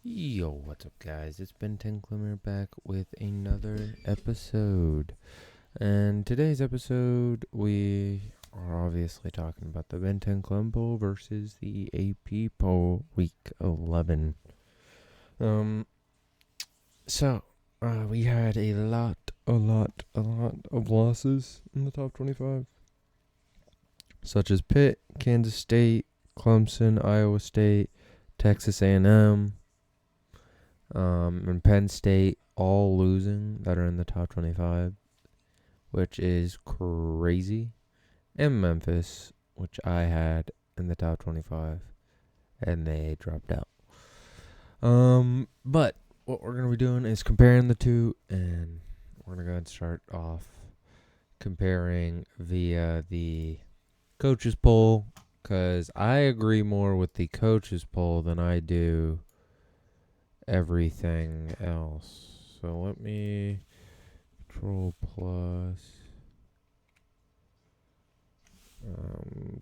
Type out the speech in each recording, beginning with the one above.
Yo, what's up, guys? It's Ben10clem back with another episode. And today's episode, we are obviously talking about the Ben10clem poll versus the AP poll week 11. Um, so, we had a lot of losses in the top 25, such as Pitt, Kansas State, Clemson, Iowa State, Texas A&M, and Penn State all losing that are in the top 25, which is crazy. And Memphis, which I had in the top 25, and they dropped out. But what we're going to be doing is comparing the two, and we're going to go ahead and start off comparing via the coaches poll, because I agree more with the coaches poll than I do everything else. So let me Control plus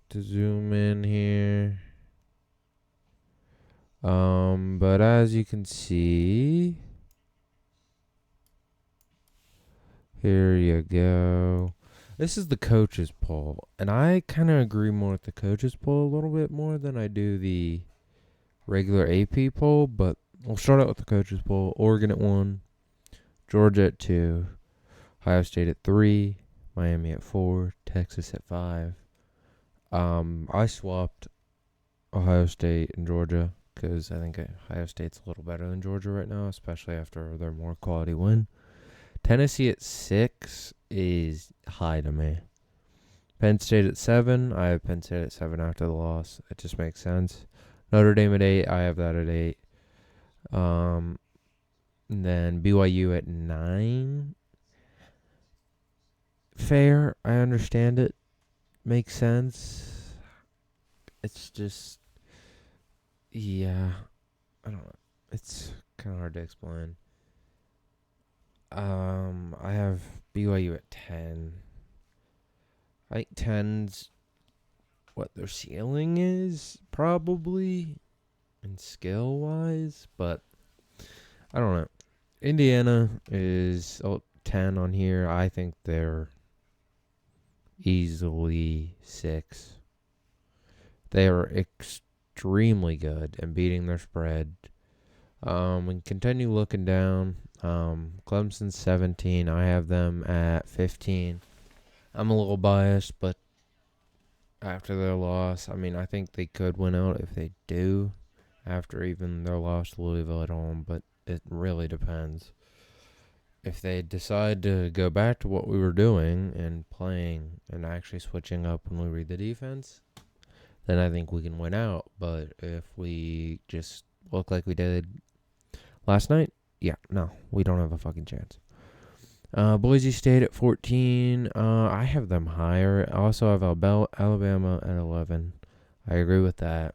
to zoom in here. But as you can see, here you go. This is the coaches poll, and I kind of agree more with the coaches poll a little bit more than I do the regular AP poll, but we'll start out with the coaches poll. Oregon at 1, Georgia at 2, Ohio State at 3, Miami at 4, Texas at 5. I swapped Ohio State and Georgia because I think Ohio State's a little better than Georgia right now, especially after their more quality win. Tennessee at 6 is high to me. Penn State at 7. I have Penn State at 7 after the loss. It just makes sense. Notre Dame at 8. I have that at 8. And then BYU at 9. Fair. I understand it. Makes sense. It's just, yeah, I don't know. It's kind of hard to explain. I have BYU at 10. I think 10's what their ceiling is, probably, in skill wise, but I don't know. Indiana is 10 on here. I think they're easily 6. They are extremely good and beating their spread. We can continue looking down. Clemson's 17. I have them at 15. I'm a little biased, but after their loss, I mean, I think they could win out if they do after even their loss to Louisville at home, but it really depends. If they decide to go back to what we were doing and playing and actually switching up when we read the defense, then I think we can win out. But if we just look like we did last night, yeah, no, we don't have a fucking chance. Boise State at 14. I have them higher. I also have Alabama at 11. I agree with that.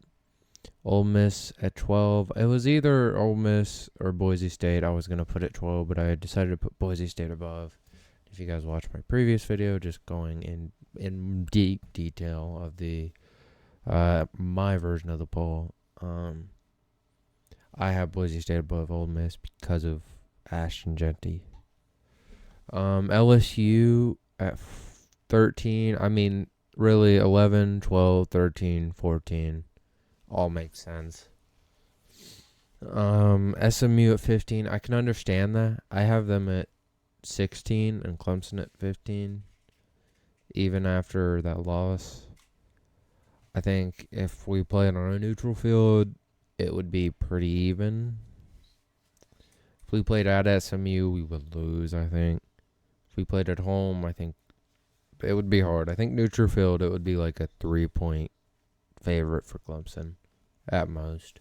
Ole Miss at 12. It was either Ole Miss or Boise State. I was going to put it 12, but I decided to put Boise State above. If you guys watched my previous video, just going in deep detail of the my version of the poll, I have Boise State above Ole Miss because of Ashton Genty. LSU at 13. I mean, really, 11, 12, 13, 14. All makes sense. SMU at 15. I can understand that. I have them at 16 and Clemson at 15. Even after that loss. I think if we played on a neutral field, it would be pretty even. If we played at SMU, we would lose, I think. If we played at home, I think it would be hard. I think neutral field, it would be like a 3-point favorite for Clemson at most.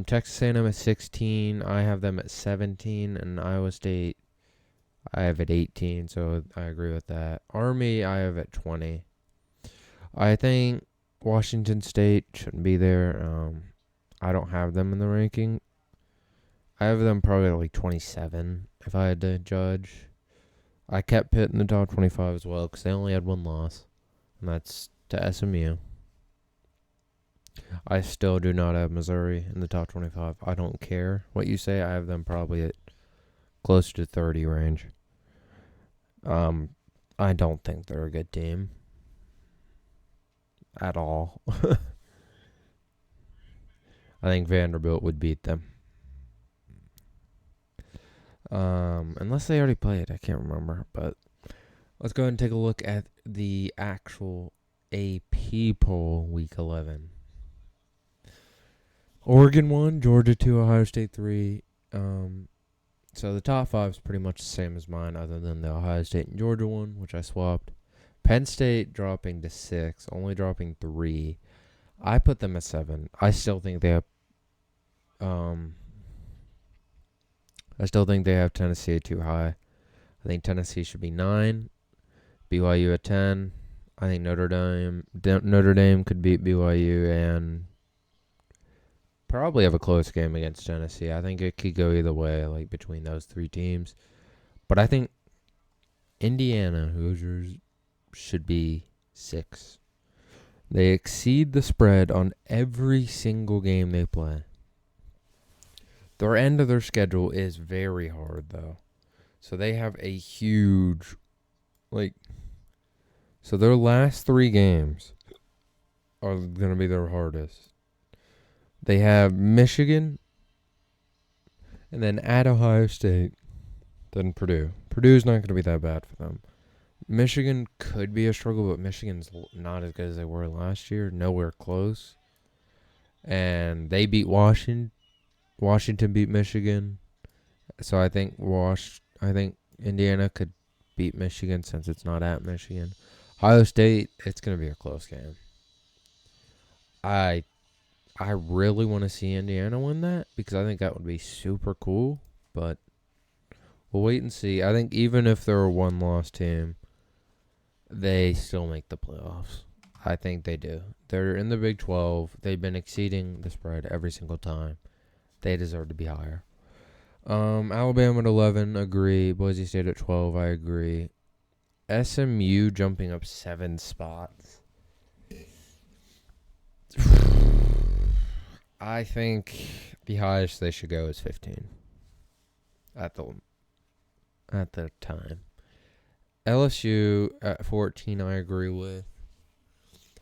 Texas A&M at 16. I have them at 17. And Iowa State, I have at 18. So I agree with that. Army, I have at 20. I think Washington State shouldn't be there. I don't have them in the ranking. I have them probably like 27 if I had to judge. I kept Pitt in the top 25 as well because they only had one loss, and that's to SMU. I still do not have Missouri in the top 25. I don't care what you say. I have them probably at close to 30 range. I don't think they're a good team at all. I think Vanderbilt would beat them. Unless they already played. I can't remember. But let's go ahead and take a look at the actual AP poll week 11. Oregon 1, Georgia 2, Ohio State 3. So the top 5 is pretty much the same as mine, other than the Ohio State and Georgia one, which I swapped. Penn State dropping to 6, only dropping 3. I put them at 7. I still think they have Tennessee too high. I think Tennessee should be 9, BYU at 10. I think Notre Dame could beat BYU and probably have a close game against Tennessee. I think it could go either way, like between those 3 teams. But I think Indiana Hoosiers should be 6. They exceed the spread on every single game they play. Their end of their schedule is very hard, though. So they have a huge, so their last 3 games are going to be their hardest. They have Michigan, and then at Ohio State, then Purdue. Purdue's not going to be that bad for them. Michigan could be a struggle, but Michigan's not as good as they were last year. Nowhere close. And they beat Washington. Washington beat Michigan. So I think Indiana could beat Michigan since it's not at Michigan. Ohio State, it's going to be a close game. I really want to see Indiana win that because I think that would be super cool, but we'll wait and see. I think even if they're a one-loss team, they still make the playoffs. I think they do. They're in the Big 12. They've been exceeding the spread every single time. They deserve to be higher. Alabama at 11, agree. Boise State at 12, I agree. SMU jumping up 7 spots. I think the highest they should go is 15 at the time. LSU at 14, I agree with.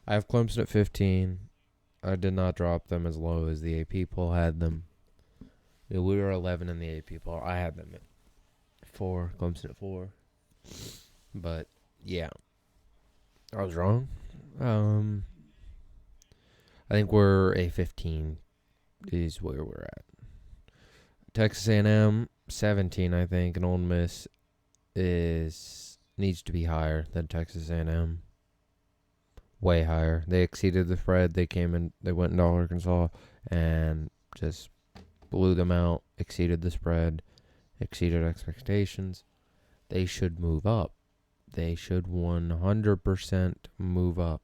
I have Clemson at 15. I did not drop them as low as the AP poll had them. We were 11 in the AP poll. I had them at 4. Clemson at 4. But, yeah. I was wrong. I think we're a 15 is where we're at. Texas A&M, 17, I think. And Ole Miss needs to be higher than Texas A&M. Way higher. They exceeded the spread. They went into Arkansas and just blew them out, exceeded the spread, exceeded expectations. They should move up. They should 100% move up.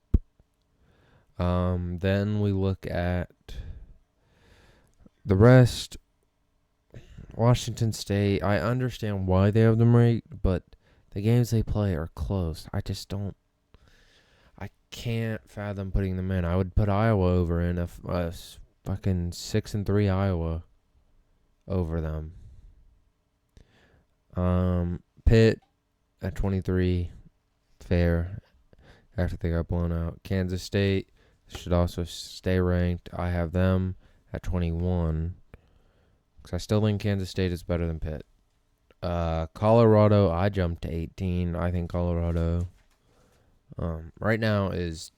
Then we look at the rest. Washington State, I understand why they have them ranked, but the games they play are close. I can't fathom putting them in. I would put Iowa over in a fucking 6-3 Iowa over them. Pitt at 23, fair. After they got blown out. Kansas State should also stay ranked. I have them at 21 because I still think Kansas State is better than Pitt. Colorado, I jumped to 18. I think Colorado right now is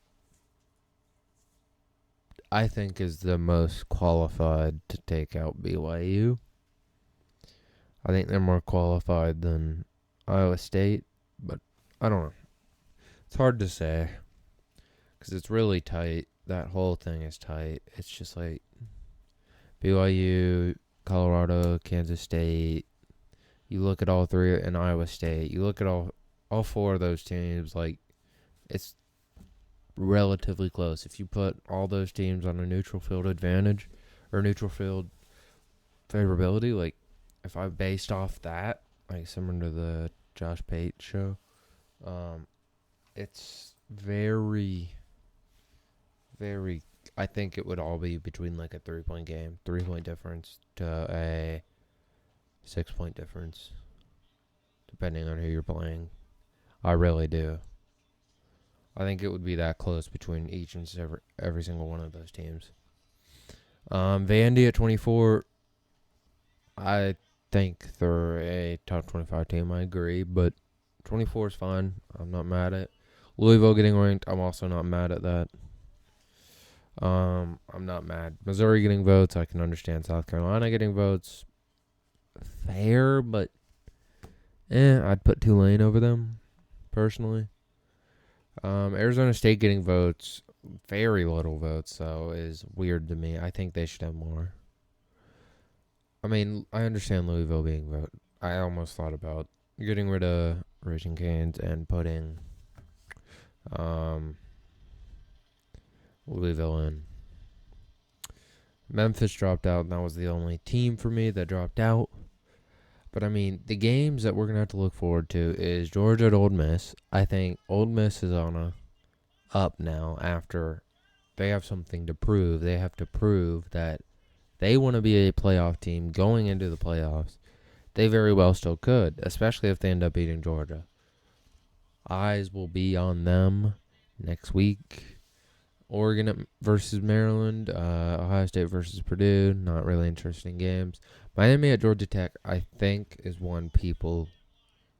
the most qualified to take out BYU. I think they're more qualified than Iowa State, but I don't know. It's hard to say because it's really tight. That whole thing is tight. It's just like BYU, Colorado, Kansas State. You look at all 3 in Iowa State. You look at all 4 of those teams. Like, it's relatively close. If you put all those teams on a neutral field advantage or neutral field favorability, like if I based off that, like similar to the Josh Pate show, it's very, very, I think it would all be between like a 3-point game, 3-point difference to a 6-point difference, depending on who you're playing. I really do. I think it would be that close between each and every single one of those teams. Vandy at 24, I think they're a top 25 team. I agree, but 24 is fine. I'm not mad at it. Louisville getting ranked, I'm also not mad at that. I'm not mad. Missouri getting votes, I can understand. South Carolina getting votes, fair, but I'd put Tulane over them, personally. Arizona State getting votes, very little votes, though, is weird to me. I think they should have more. I mean, I understand Louisville being voted. I almost thought about getting rid of Raging Canes and putting Louisville in. Memphis dropped out, and that was the only team for me that dropped out. But, I mean, the games that we're going to have to look forward to is Georgia at Ole Miss. I think Ole Miss is on a up now after they have something to prove. They have to prove that they want to be a playoff team going into the playoffs. They very well still could, especially if they end up beating Georgia. Eyes will be on them next week. Oregon versus Maryland, Ohio State versus Purdue, not really interesting games. Miami at Georgia Tech, I think, is one people.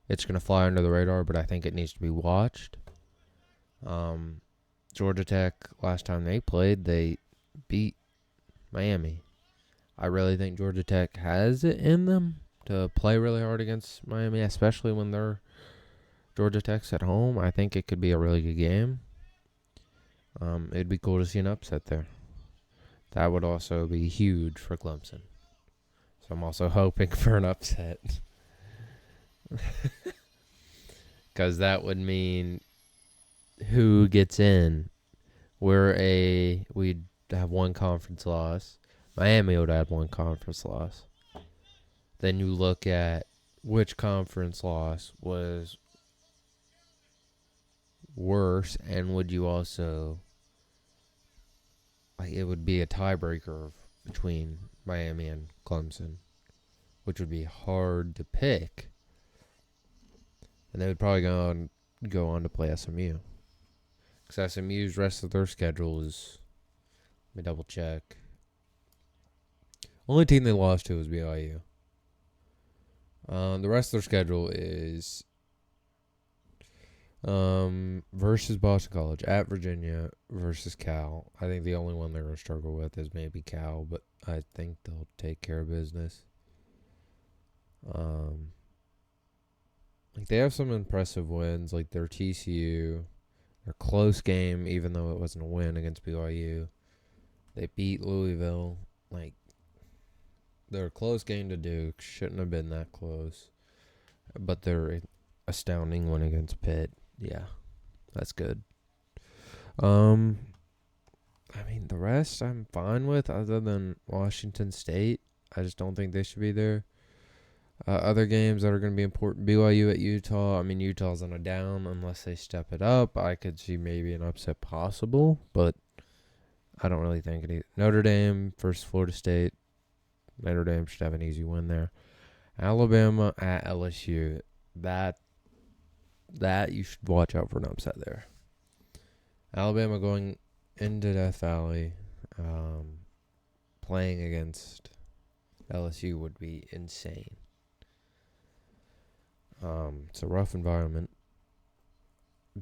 It's going to fly under the radar, but I think it needs to be watched. Georgia Tech, last time they played, they beat Miami. I really think Georgia Tech has it in them to play really hard against Miami, especially when they're Georgia Tech's at home. I think it could be a really good game. It'd be cool to see an upset there. That would also be huge for Clemson. So I'm also hoping for an upset. Because that would mean who gets in. We'd have one conference loss. Miami would have one conference loss. Then you look at which conference loss was worse, and would you also, like, it would be a tiebreaker between Miami and Clemson, which would be hard to pick. And they would probably go on to play SMU. Because SMU's rest of their schedule is, let me double check. Only team they lost to was BYU. The rest of their schedule is versus Boston College, at Virginia, versus Cal. I think the only one they're going to struggle with is maybe Cal, but I think they'll take care of business. Like, they have some impressive wins, like their TCU, their close game, even though it wasn't a win against BYU. They beat Louisville. Like, their close game to Duke shouldn't have been that close, but their astounding win against Pitt, yeah, that's good. I mean, the rest I'm fine with, other than Washington State. I just don't think they should be there. Other games that are going to be important, BYU at Utah. I mean, Utah's on a down unless they step it up. I could see maybe an upset possible, but I don't really think it. Notre Dame versus Florida State. Notre Dame should have an easy win there. Alabama at LSU. That you should watch out for an upset there. Alabama going into Death Valley, playing against LSU would be insane. It's a rough environment.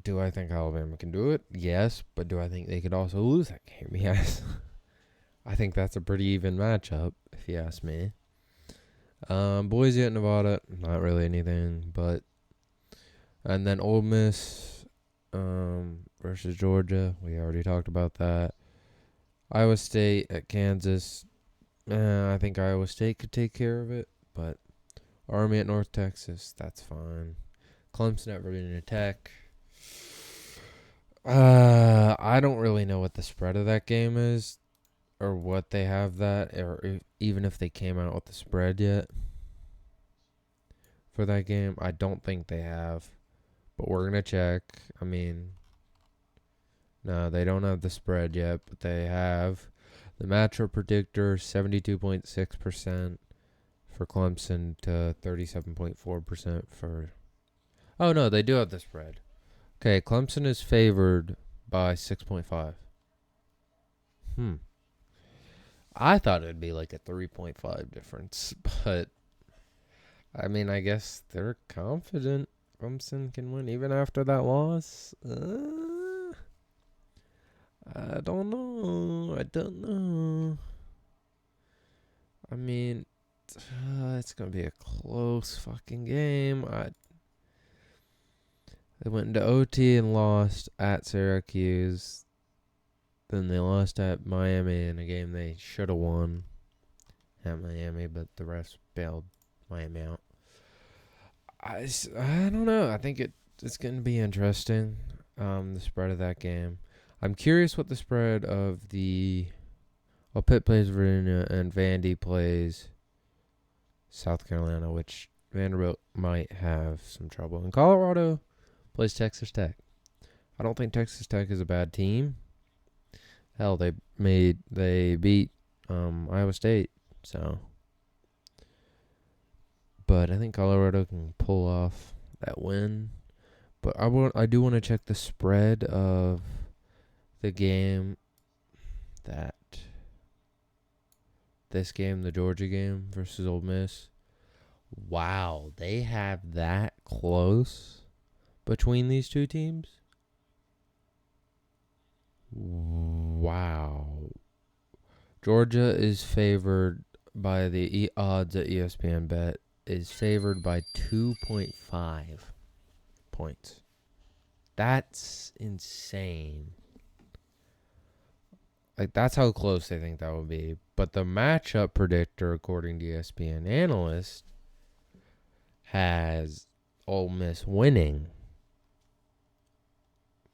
Do I think Alabama can do it? Yes, but do I think they could also lose that game? Yes. I think that's a pretty even matchup, if you ask me. Boise at Nevada, not really anything, but... And then Ole Miss versus Georgia. We already talked about that. Iowa State at Kansas. I think Iowa State could take care of it, but Army at North Texas, that's fine. Clemson at Virginia Tech. I don't really know what the spread of that game is, or what they have that, or even if they came out with the spread yet for that game. I don't think they have, but we're going to check. I mean, No, they don't have the spread yet, but they have the matchup predictor 72.6% for Clemson to 37.4% for. Oh, no, they do have the spread. Okay, Clemson is favored by 6.5. I thought it'd be like a 3.5 difference, but I mean, I guess they're confident Clemson can win even after that loss. I don't know. I don't know. I mean, it's going to be a close fucking game. They went into OT and lost at Syracuse. Then they lost at Miami in a game they should have won at Miami, but the refs bailed Miami out. I don't know. I think it's going to be interesting, the spread of that game. I'm curious what the spread of the... Well, Pitt plays Virginia and Vandy plays South Carolina, which Vanderbilt might have some trouble. And Colorado plays Texas Tech. I don't think Texas Tech is a bad team. Hell, they beat Iowa State, so... But I think Colorado can pull off that win. But I do want to check the spread of the game the Georgia game versus Ole Miss. Wow, they have that close between these two teams? Wow. Georgia is favored by the odds at ESPN Bet is favored by 2.5 points. That's insane. Like, that's how close they think that would be. But the matchup predictor, according to ESPN analyst, has Ole Miss winning.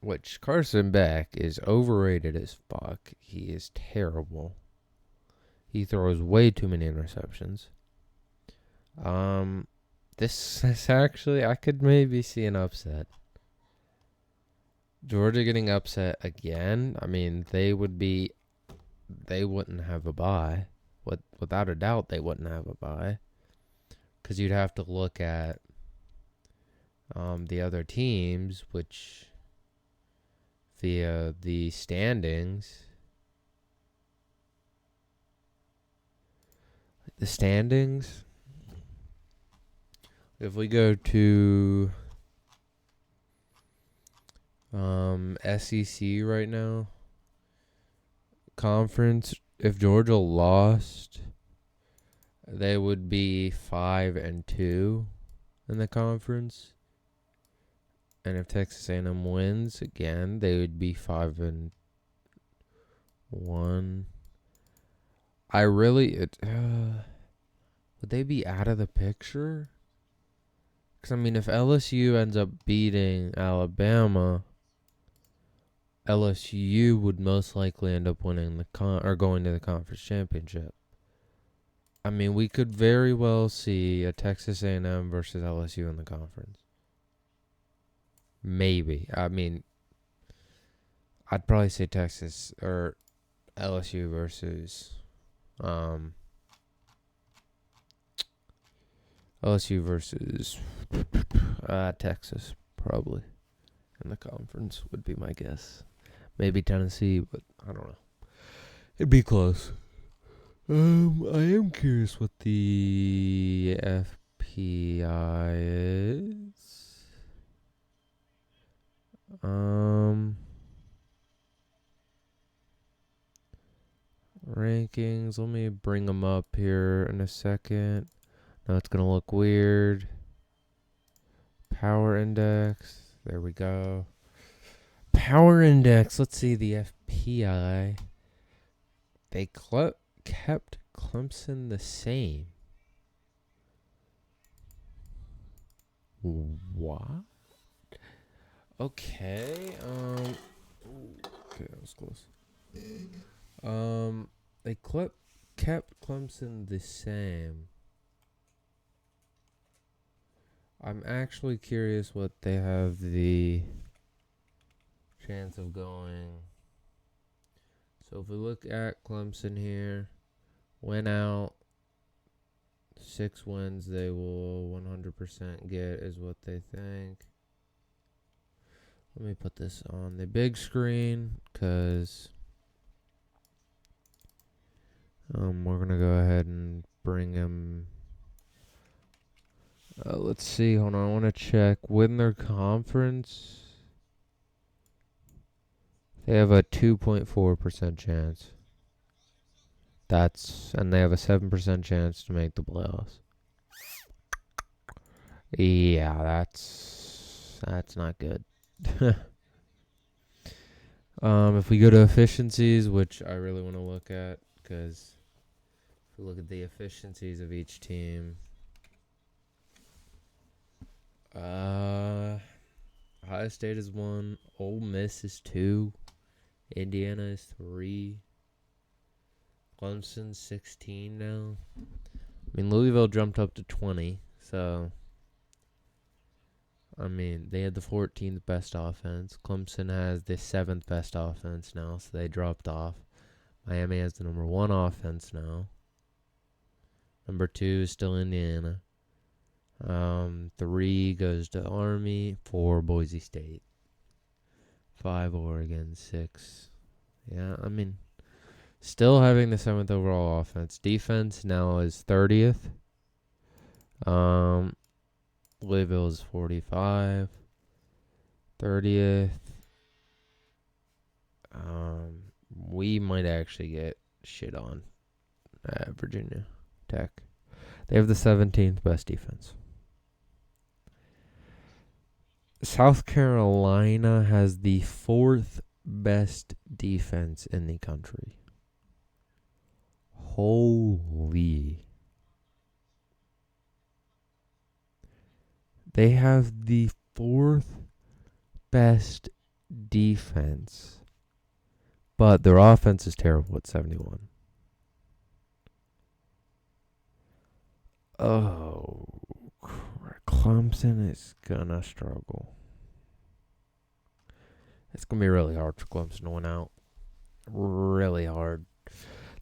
Which Carson Beck is overrated as fuck. He is terrible. He throws way too many interceptions. This is actually, I could maybe see an upset. Georgia getting upset again. I mean, they wouldn't have a bye. Without a doubt, they wouldn't have a bye. Because you'd have to look at the other teams, which via the standings. The standings. If we go to SEC right now, conference, if Georgia lost, they would be 5-2 in the conference. And if Texas A&M wins again, they would be 5-1. Would they be out of the picture? Because, I mean, if LSU ends up beating Alabama, LSU would most likely end up winning or going to the conference championship. I mean, we could very well see a Texas A&M versus LSU in the conference. Maybe. I mean, I'd probably say Texas or LSU versus Texas, probably, in the conference would be my guess. Maybe Tennessee, but I don't know. It'd be close. I am curious what the FPI is. Rankings. Let me bring them up here in a second. No, it's going to look weird. Power index. There we go. Power index. Let's see the FPI. They kept Clemson the same. What? Okay. Okay, that was close. They kept Clemson the same. I'm actually curious what they have the chance of going. So if we look at Clemson here, win out, 6 wins they will 100% get is what they think. Let me put this on the big screen because we're going to go ahead and bring him. Let's see. Hold on. I want to check. Win their conference. They have a 2.4% chance. And they have a 7% chance to make the playoffs. Yeah, that's not good. If we go to efficiencies, which I really want to look at, because if we look at the efficiencies of each team, Ohio State is 1, Ole Miss is 2, Indiana is 3, Clemson's 16 now. I mean, Louisville jumped up to 20, so I mean, they had the 14th best offense. Clemson has the 7th best offense now, so they dropped off. Miami has the number 1 offense now. Number 2 is still Indiana. 3 goes to Army. 4 Boise State. 5 Oregon. 6. Yeah, I mean, still having the 7th overall offense. Defense now is 30th. Louisville is 45. 30th. We might actually get shit on at Virginia Tech. They have the 17th best defense. South Carolina has the 4th best defense in the country. Holy. They have the 4th best defense, but their offense is terrible at 71. Oh, Clemson is gonna struggle. It's gonna be really hard for Clemson to win out. Really hard.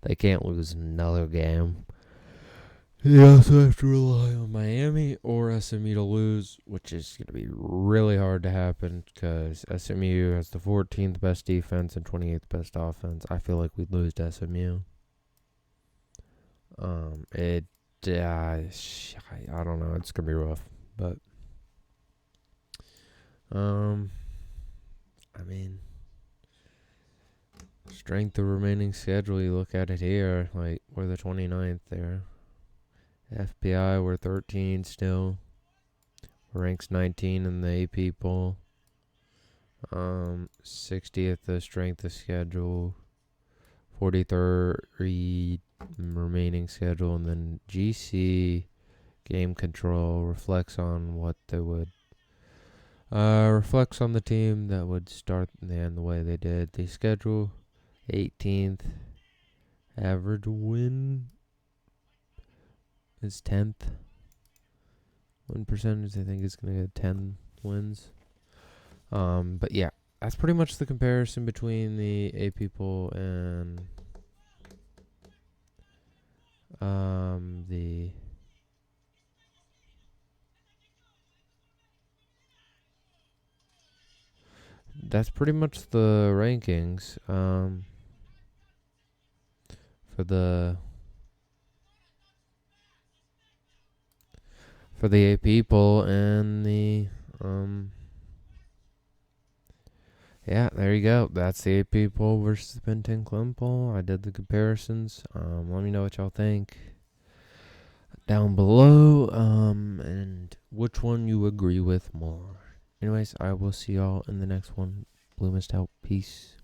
They can't lose another game. They also have to rely on Miami or SMU to lose, which is going to be really hard to happen because SMU has the 14th best defense and 28th best offense. I feel like we'd lose to SMU. I don't know. It's going to be rough, but I mean, strength of remaining schedule. You look at it here, like we're the 29th there. FBI, we're 13 still. Ranks 19 in the AP poll. 60th the strength of schedule. 43rd remaining schedule. And then GC game control reflects on what they would. Reflects on the team that would start and end the way they did. The schedule 18th. Average win is 10th. Win percentage, I think, is going to get 10 wins. But yeah, that's pretty much the comparison between the AP poll and the that's pretty much the rankings for the AP poll and the yeah, there you go. That's the AP poll versus the Ben10clem poll. I did the comparisons. Let me know what y'all think down below, and which one you agree with more. Anyways, I will see y'all in the next one. Blue Mist out. Peace.